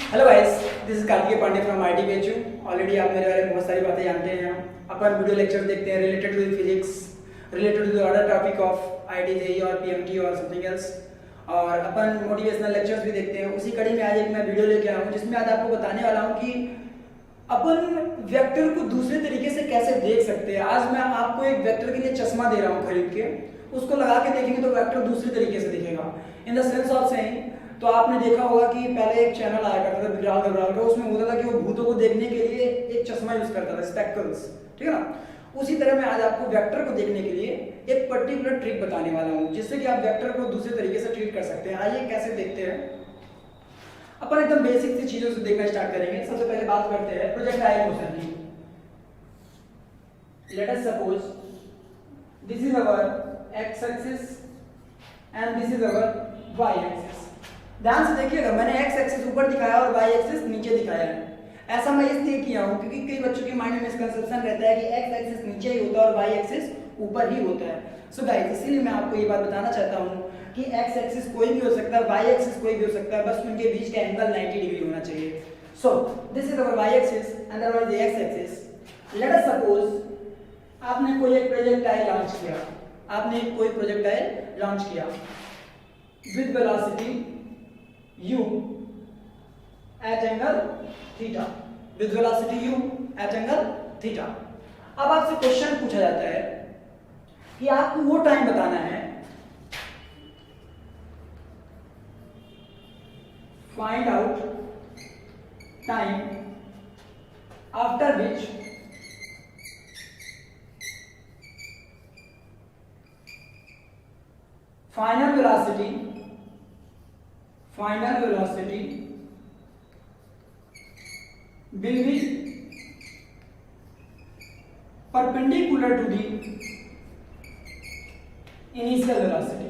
Hello guys, this is Kartikeya Pandey from IIT बेचू। Already आप मेरे बारे में बहुत सारी बातें जानते हैं। अपन वीडियो लेक्चर देखते हैं related to physics, related to the other topic of IIT JEE और पीएमटी और समथिंग एल्स। और अपन मोटिवेशनल लेक्चर्स भी देखते हैं। उसी कड़ी में आज एक मैं वीडियो लेके आया हूँ जिसमें आज आपको बताने वाला हूँ कि अपन वेक्टर को दूसरे तरीके से कैसे देख सकते हैं। आज मैं आपको एक वेक्टर के लिए चश्मा दे रहा हूँ खरीद के, उसको लगा के देखेंगे तो वेक्टर दूसरे तरीके से दिखेगा। In the sense of saying, तो आपने देखा होगा कि पहले एक चैनल आया करता था बिगड़ाल गबराल का, उसमें होता था कि वो भूतों को देखने के लिए एक चश्मा यूज करता था, स्पेक्टकल्स, ठीक है ना। उसी तरह मैं आज आपको वेक्टर को देखने के लिए एक पर्टिकुलर ट्रिक बताने वाला हूँ जिससे कि आप वेक्टर को दूसरे तरीके से ट्रीट कर सकते हैं। आइए कैसे देखते हैं। अपन एकदम बेसिक सी चीजों से देखना स्टार्ट करेंगे। सबसे पहले बात करते हैं प्रोजेक्टाइल मोशन की। Let us suppose this is our x axis and this is our y axis. ध्यान से देखिएगा, मैंने एक्स एक्सिस ऊपर दिखाया और वाई एक्सिस नीचे दिखाया है। ऐसा मैं इसलिए किया हूं क्योंकि कई बच्चों के माइंड में मिसकंसेप्शन रहता है कि एक्स एक्सिस नीचे ही होता है और वाई एक्सिस ऊपर ही होता है। सो गाइस, इसीलिए मैं आपको ये बात बताना चाहता हूं कि एक्स एक्सिस कोई भी हो सकता है, वाई एक्सिस कोई भी हो सकता है, बस उनके बीच का एंगल 90 डिग्री होना चाहिए। So this is our y axis and that is the x axis. Let us suppose आपने कोई एक प्रोजेक्टाइल लॉन्च किया, आपने कोई प्रोजेक्टाइल लॉन्च किया with velocity u at angle theta, with velocity u at angle theta। अब आपसे question पूछा जाता है कि आपको वो टाइम बताना है, find out time after which final velocity will be perpendicular to the initial velocity।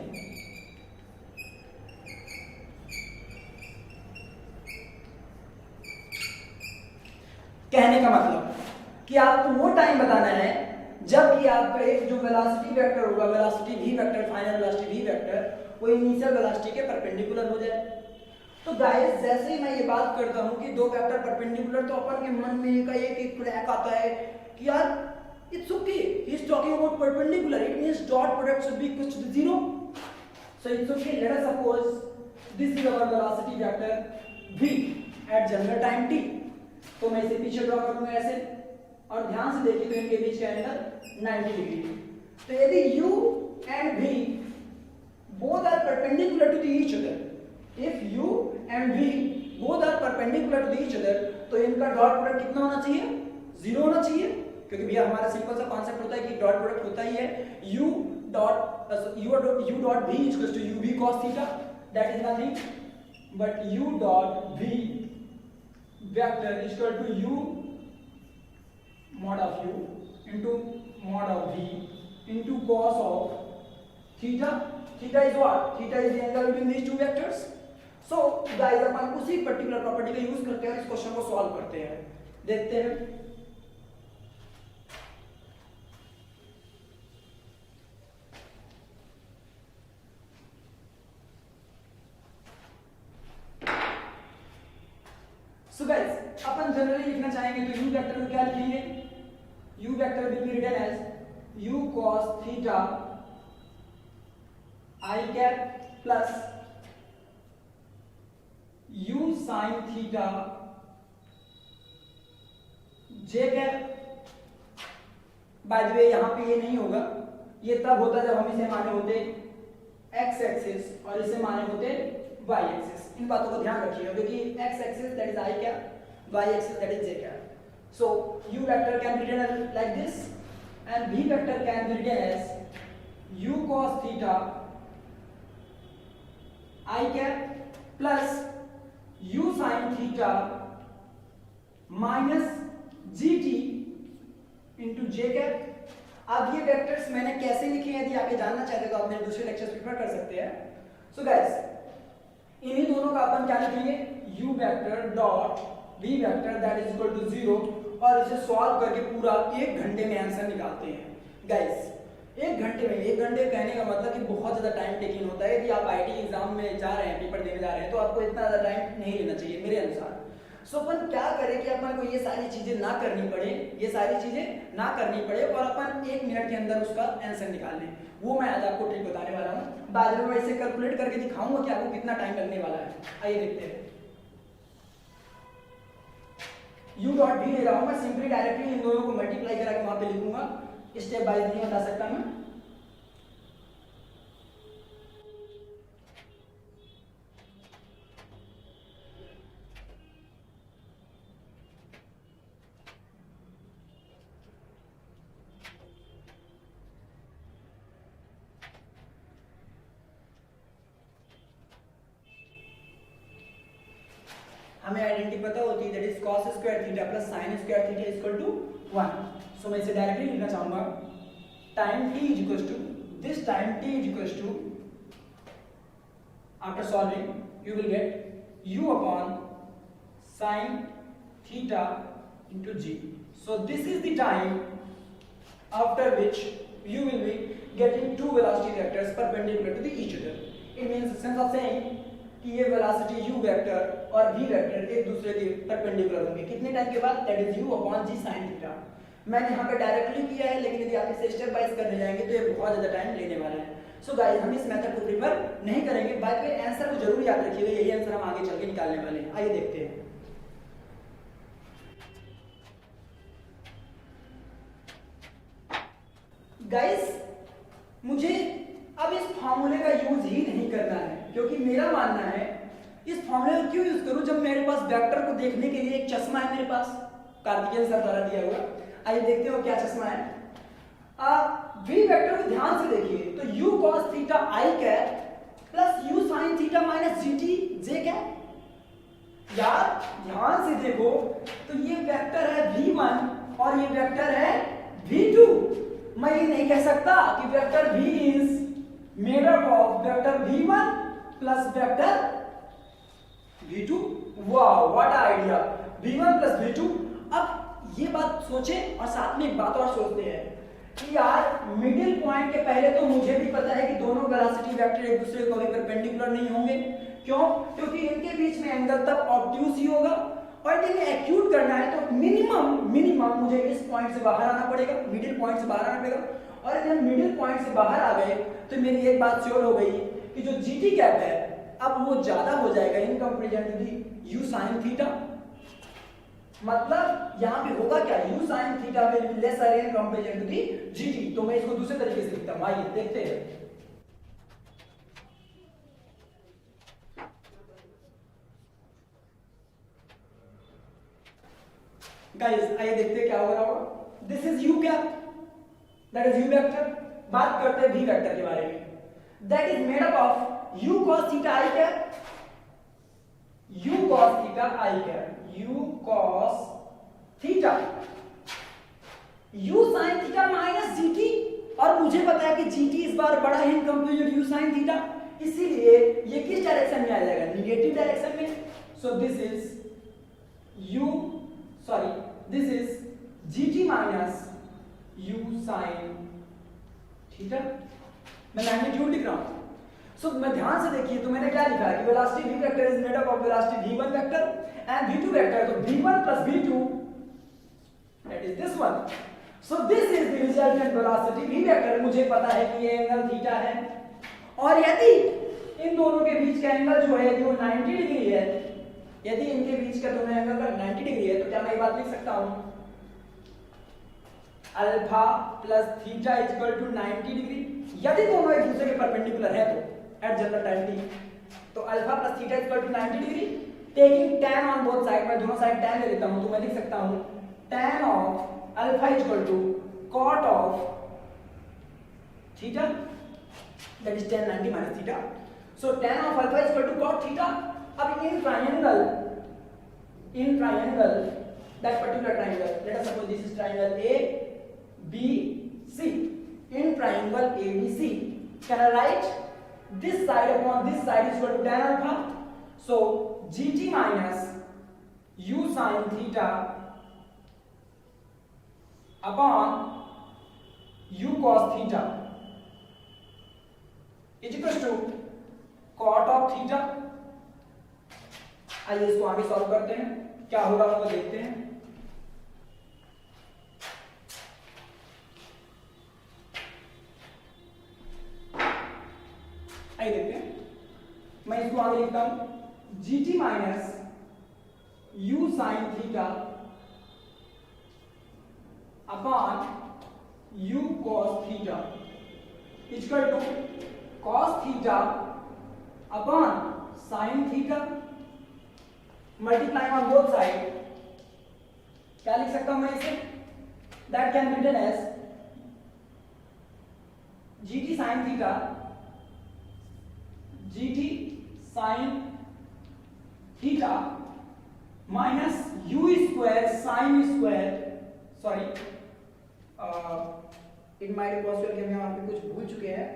कहने का मतलब कि आपको वो टाइम बताना है जब कि आपका एक जो वेलोसिटी वेक्टर होगा, velocity v vector, final velocity v vector, वो इनिशियल वेलोसिटी के परपेंडिकुलर हो जाए। तो गाइस, जैसे ही मैं ये बात करता हूं कि दो वेक्टर परपेंडिकुलर, तो अपन के मन में का एक क्रैक आता है कि यार it's okay, he is talking about perpendicular, it means dot product should be equal to 0। So it's okay. Let us suppose this is our velocity vector v at general time t। तो मैं इसे पीछे draw करूंगा ऐसे, और ध्यान से देखिए तो इनके बीच का एंगल 90 डिग्री। तो यदि u and v both are perpendicular to each other, if u and v both are perpendicular to each other, तो इनका डॉट प्रोडक्ट कितना होना चाहिए? 0 होना चाहिए, क्योंकि भैया हमारा सिंपल सा कॉन्सेप्ट होता है कि डॉट प्रोडक्ट होता ही है u dot v equals to u v cos theta, that is nothing but u dot v vector is equal to u mod of u into mod of v into cos of theta। theta is what? theta is the angle between these two vectors। so guys, अपन उसी particular property का use करते हैं और इस question को solve करते हैं। देखते हैं। so guys, अपन जनरली लिखना चाहेंगे तो u वेक्टर को क्या लिखेंगे? u vector will be written as u cos theta I cap plus u sin theta j cap। By the way यहां पे ये नहीं होगा, ये तब होता जब हम इसे माने होते x एक्सिस और इसे माने होते y एक्सिस। इन बातों को ध्यान रखिएगा क्योंकि x axis that is I cap, y axis that is j cap। So u vector can be written like this and v vector can be written as u cos theta I cap plus u sin theta minus gt into j cap। अब ये vectors मैंने कैसे लिखे हैं, यदि आप ये जानना चाहते हो तो आप मेरे दूसरे लेक्चर्स प्रिफर कर सकते हैं। सो गाइस, इन्हीं दोनों का अपन क्या लिखेंगे? u vector dot v vector that is equal to 0, और इसे सॉल्व करके पूरा 1 घंटे में आंसर निकालते हैं। गाइस, 1 घंटे में, 1 घंटे कहने का मतलब कि बहुत ज़्यादा टाइम टेकिंग होता है। यदि आप आईटी एग्जाम में जा रहे हैं, पेपर देने जा रहे हैं, तो आपको इतना ज़्यादा टाइम नहीं लेना चाहिए मेरे अनुसार। सो अपन क्या करें कि अपन को ये सारी चीज़ें ना करनी पड़े, ये सारी चीज़ें ना करनी पड़े और अपन 1 मिनट के अंदर उसका आंसर निकाल लें। वो मैं आज आपको ट्रिक बताने वाला हूँ। बाद में मैं इसे कैलकुलेट करके दिखाऊंगा कि आपको कितना टाइम लगने वाला है। आइए देखते हैं। यू डॉट बी ले रहा हूँ मैं, सिंपली डायरेक्टली इन दोनों को मल्टीप्लाई करा के वहां पे लिखूंगा। स्टेप बाय नहीं बता सकता मैं। हमें आइडेंटिटी पता होती है, that is cos square theta plus sin square theta equal to 1। So मैं इसे डायरेक्टली लिखना चाहूंगा। Time t is equal to this time t is equal to, after solving you will get u upon sin थीटा into g. So this is the time after which you will be getting two velocity vectors perpendicular to the each other. It means sense of saying कि ये velocity u vector और v vector एक दूसरे के perpendicular होंगे कितने time के बाद, that is u upon g sin theta. मैंने यहाँ पे डायरेक्टली किया है, लेकिन यदि आप इसे स्टेप बाय करने जाएंगे तो ये बहुत ज़्यादा टाइम लेने वाला है। सो गाइस, हम इस मेथड को प्रिफर नहीं करेंगे। बाय द वे आंसर को जरूर याद रखिएगा, यही आंसर हम आगे चल के निकालने वाले हैं। आइए देखते हैं। गाइस, मुझे अब इस फॉर्मूले का यूज ही नहीं करना है, क्योंकि मेरा मानना है इस फॉर्मूले को क्यों यूज करूं जब मेरे पास वेक्टर को देखने के लिए एक चश्मा है मेरे पास, कार्तिकेयन सर द्वारा दिया हुआ। आइए देखते हो क्या चश्मा है। v वेक्टर को ध्यान से देखिए तो u cos theta i cap plus u sin theta minus gt j cap. यार ध्यान से देखो तो ये वेक्टर है v1 और ये वेक्टर है v2। मैं ये नहीं कह सकता कि vector v is made up of vector v1 plus vector v2। वाह, what idea, v1 plus v2। अब ये बात सोचें और साथ में एक बात और सोचते हैं कि यार मिडिल पॉइंट के पहले तो मुझे भी पता है कि दोनों वेलोसिटी वेक्टर एक दूसरे को कभी परपेंडिकुलर नहीं होंगे। क्यों? क्योंकि इनके बीच में एंगल तब ऑब्ट्यूज ही होगा, और यदि एक्यूट करना है तो मिनिमम मुझे इस पॉइंट से बाहर आना पड़ेगा, मिडिल पॉइंट से बाहर आना पड़ेगा। और यदि हम मिडिल पॉइंट से बाहर आ गए तो मेरी एक बात श्योर हो गई कि जो जीटी कैप है अब वो ज्यादा हो जाएगा in comparison to the u sine theta. मतलब यहां पे होगा क्या, u sine theta will be lesser in comparison to the GT. तो मैं इसको दूसरे तरीके से लिखता हूं, आइए देखते हैं। गाइस आइए देखते हैं क्या हो रहा होगा। This is you cap, that is you vector. बात करते हैं v वेक्टर के बारे में, that is made up of u cos theta i cap, u cos theta i cap, u cos theta, u sin theta minus gt। और मुझे पता है कि gt इस बार बड़ा है in comparison u sin theta, इसीलिए ये किस डायरेक्शन में आ जाएगा, निगेटिव डायरेक्शन में। सो this is u, sorry this is gt minus u sin theta. मैं मैग्नीट्यूड लिख रहा हूं। सो मैं ध्यान से देखिए तो मैंने क्या लिखा है कि velocity v vector is made up of velocity v1 vector and v2 vector. तो v1 plus v2 that is this one. So this is the resultant velocity v vector. मुझे पता है कि ये एंगल थीटा है, और यदि इन दोनों के बीच का एंगल जो है वो 90 डिग्री है, यदि इनके बीच का दोनों एंगल का 90 डिग्री है, तो क्या मैं ये बात लिख सकता हूं alpha plus theta is equal to 90 degree. यदि दोनों एक दूसरे के परपेंडिकुलर है तो एट जनरल टाइम t, तो alpha plus theta is equal to 90 degree. Taking tan on both side, मैं दोनों साइड tan ले लेता हूं, तो मैं लिख सकता हूं tan of alpha is equal to cot of theta, that is tan 90 minus theta. So tan of alpha is equal to cot theta. अब in triangle that particular triangle, let us suppose this is triangle ABC, in triangle ABC can I write this side upon this side is equal to tan alpha, so gt minus u sin theta upon u cos theta, is equal to cot of theta. आइए इसको आगे solve करते हैं, क्या होगा वो देखते हैं। आइए देखते हैं, मैं इसको आगे लिखता हूं GT minus u sine theta upon u cos theta equal to cos theta upon sine theta multiply on both side. क्या लिख सकता हूं मैं इसे? That can be written as GT sine theta GT sine theta minus u square sine square, sorry it might be possible कि हम यहाँ पे कुछ भूल चुके हैं।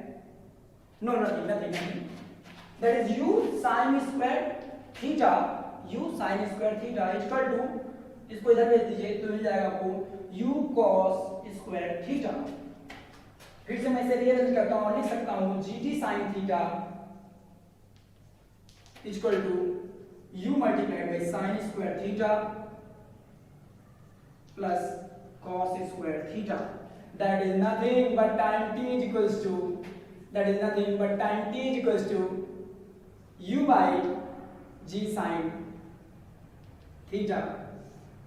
No nothing that is u sine square theta, u sine square theta equal to, इसको इधर भेज दीजिए तो मिल जाएगा आपको u cos स्क्वायर थीटा। फिर से मैं इसे रीअरेंज करता हूं और लिख सकता हूं GT sine theta equal to u multiplied by sine square theta plus cos square theta. That is nothing but tan t is equals to, that is nothing but tan t is equals to u by g sin theta.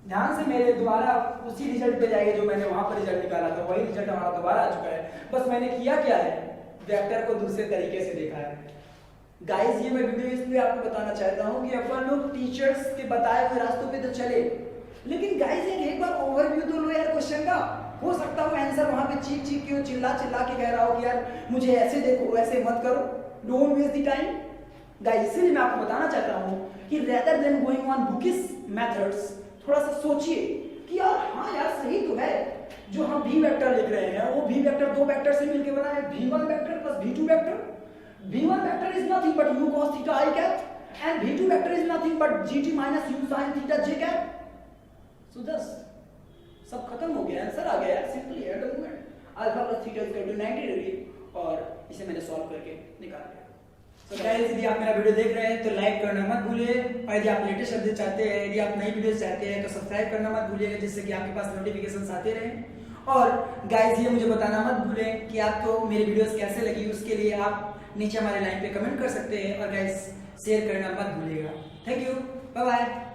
ध्यान से मेरे द्वारा उसी result पे जाइए जो मैंने वहां पर रिजल्ट निकाला था, वही रिजल्ट हमारा दोबारा आ चुका है। बस मैंने किया क्या है, वेक्टर को दूसरे तरीके से देखा है। गाइस ये मैं वीडियो इसलिए आपको बताना चाहता हूं कि अपन लोग टीचर्स के बताए हुए रास्तों पे तो चले, लेकिन गाइस एक बार ओवरव्यू तो लो यार क्वेश्चन का। हो सकता हो आंसर वहां पे चीख चीख के चिल्ला चिल्ला के कह रहा हो कि यार मुझे ऐसे देखो ऐसे मत करो, don't waste the time. Guys इसलिए मैं आपको बताना चाहता हूं कि rather than going on bookish methods, थोड़ा सा सोचिए कि यार हाँ यार सही तो है, जो हम v वेक्टर लिख रहे हैं वो v वेक्टर दो वेक्टर से मिलकर बना है, v1 vector plus v2 vector. v1 vector is nothing but u cos theta I cap and v2 vector is nothing but gt minus u sin theta j cap। so thus सब खत्म हो गया, answer आ गया simply at the moment alpha plus theta equal to 90 degree, और इसे मैंने solve करके निकाल लिया। सो गाइस यदि आप मेरा वीडियो देख रहे हैं तो लाइक करना मत भूलिए, और यदि आप लेटेस्ट अपडेट चाहते हैं, यदि आप नई वीडियोस चाहते हैं तो सब्सक्राइब करना मत भूलिएगा, जिससे कि आपके पास नोटिफिकेशंस आते रहें। और गाइस ये मुझे बताना मत भूलें कि आपको मेरी वीडियोस कैसे लगी, उसके लिए आप नीचे हमारे लाइन पे कमेंट कर सकते हैं, और गाइस शेयर करना मत भूलिएगा। Thank you, bye bye.